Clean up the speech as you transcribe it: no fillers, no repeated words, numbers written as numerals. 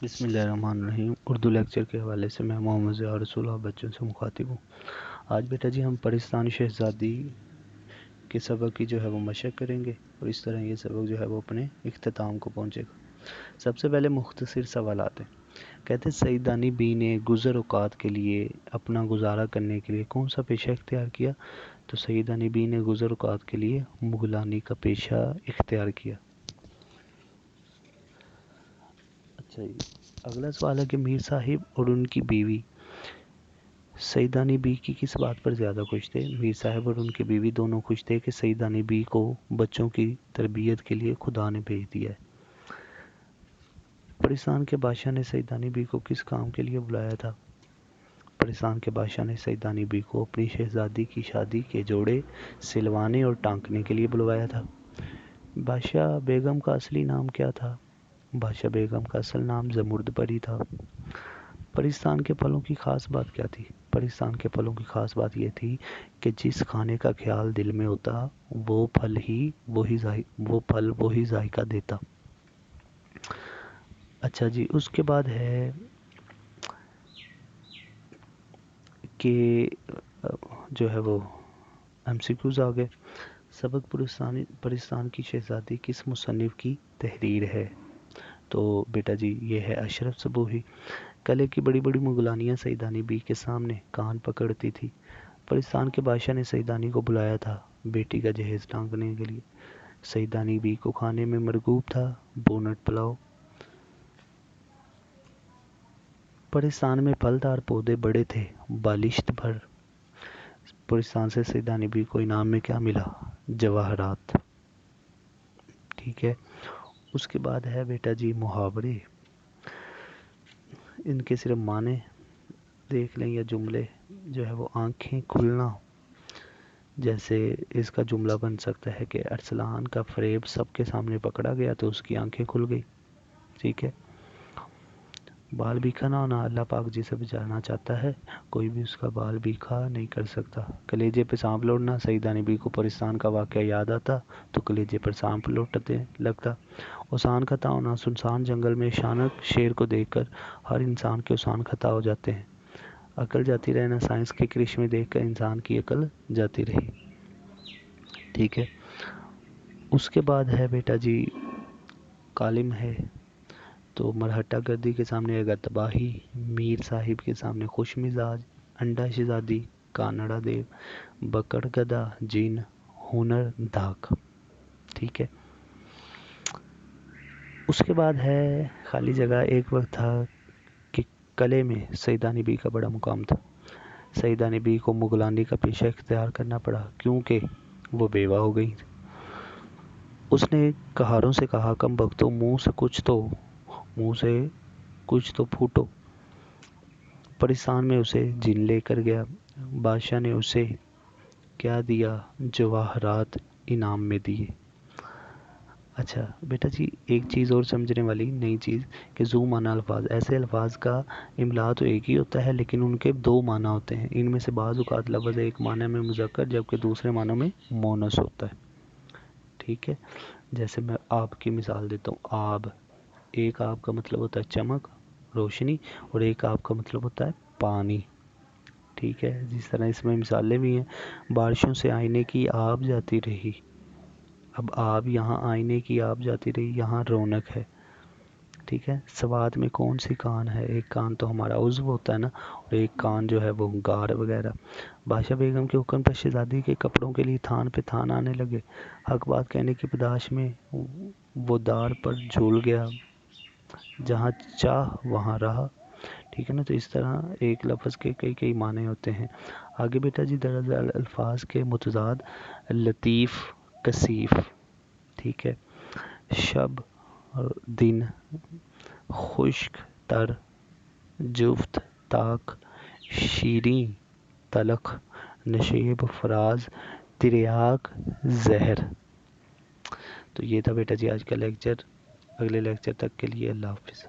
بسم اللہ الرحمن الرحیم۔ اردو لیکچر کے حوالے سے میں محمد ضیاء رسول آپ بچوں سے مخاطب ہوں۔ آج بیٹا جی ہم پرستان شہزادی کے سبق کی وہ مشق کریں گے اور اس طرح یہ سبق وہ اپنے اختتام کو پہنچے گا۔ سب سے پہلے مختصر سوالات ہیں۔ کہتے ہیں سیدانی بی نے گزر اوقات کے لیے اپنا گزارا کرنے کے لیے کون سا پیشہ اختیار کیا؟ تو سیدانی بی نے گزر اوقات کے لیے مغلانی کا پیشہ اختیار کیا۔ اچھا جی، اگلا سوال ہے کہ میر صاحب اور ان کی بیوی سیدانی بی کی کس بات پر زیادہ خوش تھے؟ میر صاحب اور ان کی بیوی دونوں خوش تھے کہ سیدانی بی کو بچوں کی تربیت کے لیے خدا نے بھیج دیا ہے۔ پرستان کے بادشاہ نے سیدانی بی کو کس کام کے لیے بلایا تھا؟ پرستان کے بادشاہ نے سیدانی بی کو اپنی شہزادی کی شادی کے جوڑے سلوانے اور ٹانکنے کے لیے بلوایا تھا۔ بادشاہ بیگم کا اصلی نام کیا تھا؟ بادشاہ بیگم کا اصل نام زمرد پری تھا۔ پرستان کے پھلوں کی خاص بات کیا تھی؟ پرستان کے پھلوں کی خاص بات یہ تھی کہ جس کھانے کا خیال دل میں ہوتا وہ پھل وہی ذائقہ دیتا۔ اچھا جی، اس کے بعد ہے کہ وہ ایم سی کیوز آ گئے۔ سبق پرستان کی شہزادی کس مصنف کی تحریر ہے؟ تو بیٹا جی یہ ہے اشرف صبوحی۔ کلے کی بڑی بڑی مغلانیاں سیدانی بی کے سامنے کان پکڑتی تھی۔ پرستان کے بادشاہ نے سیدانی کو بلایا تھا بیٹی کا جہیز ٹانکنے کے لیے۔ سیدانی بی کو کھانے میں مرغوب تھا بونٹ پلاؤ۔ پرستان میں پھلدار پودے بڑے تھے بالشت بھر۔ پرستان سے سیدانی بی کو انعام میں کیا ملا؟ جواہرات۔ ٹھیک ہے، اس کے بعد ہے بیٹا جی محاورے۔ ان کے صرف معنی دیکھ لیں یا جملے وہ آنکھیں کھلنا، جیسے اس کا جملہ بن سکتا ہے کہ ارسلان کا فریب سب کے سامنے پکڑا گیا تو اس کی آنکھیں کھل گئی۔ ٹھیک ہے، بال بیکھا نہ ہونا، اللہ پاک جسے بچانا چاہتا ہے کوئی بھی اس کا بال بیکھا نہیں کر سکتا۔ کلیجے پہ سانپ لوٹنا، سیدانی بی کو پرستان کا واقعہ یاد آتا تو کلیجے پر سانپ لوٹنے لگتا۔ اوسان خطا ہونا، سنسان جنگل میں شانک شیر کو دیکھ کر ہر انسان کے اوسان خطا ہو جاتے ہیں۔ عقل جاتی رہنا، سائنس کے کرشمے دیکھ کر انسان کی عقل جاتی رہی۔ ٹھیک ہے، اس کے بعد ہے بیٹا جی کالم ہے تو مرہٹہ گردی کے سامنے اگر تباہی، میر صاحب کے سامنے خوش مزاج، انڈا شہزادی، کانڑا دیو، بکڑ گدا، جن، ہنر، دھاک۔ ٹھیک ہے، اس کے بعد ہے خالی جگہ۔ ایک وقت تھا کہ قلعے میں سیدانی بی کا بڑا مقام تھا۔ سیدانی بی کو مغلانی کا پیشہ اختیار کرنا پڑا کیونکہ وہ بیوہ ہو گئی۔ اس نے کہاروں سے کہا کم بختو، منہ سے کچھ تو پھوٹو۔ پرستان میں اسے جن لے کر گیا۔ بادشاہ نے اسے کیا دیا؟ جواہرات انعام میں دیے۔ اچھا بیٹا جی ایک چیز اور سمجھنے والی نئی چیز کہ ذو معنی الفاظ، ایسے الفاظ کا املا تو ایک ہی ہوتا ہے لیکن ان کے دو معنی ہوتے ہیں۔ ان میں سے بعض اوقات لفظ ایک معنی میں مذکر جبکہ دوسرے معنی میں مونس ہوتا ہے۔ ٹھیک ہے، جیسے میں آپ کی مثال دیتا ہوں، آب۔ ایک آب کا مطلب ہوتا ہے چمک، روشنی، اور ایک آب کا مطلب ہوتا ہے پانی۔ ٹھیک ہے، جس طرح اس میں مثالیں بھی ہیں، بارشوں سے آئینے کی آب جاتی رہی۔ اب آب یہاں آئینے کی آب جاتی رہی، یہاں رونق ہے۔ ٹھیک ہے، سوات میں کون سی کان ہے؟ ایک کان تو ہمارا عضو ہوتا ہے نا، اور ایک کان وہ گار وغیرہ۔ بادشاہ بیگم کے حکم پر شہزادی کے کپڑوں کے لیے تھان پہ تھان آنے لگے۔ حق بات کہنے کی پاداش میں وہ دار پر جھول گیا، جہاں چاہ وہاں رہا۔ ٹھیک ہے نا، تو اس طرح ایک لفظ کے کئی معنی ہوتے ہیں۔ آگے بیٹا جی دراصل الفاظ کے متضاد، لطیف، کثیف۔ ٹھیک ہے، شب، دن، خشک، تر، جفت، طاق، شیریں، تلخ، نشیب، فراز، تریاق، زہر۔ تو یہ تھا بیٹا جی آج کا لیکچر۔ اگلے لیکچر تک کے لیے اللہ حافظ۔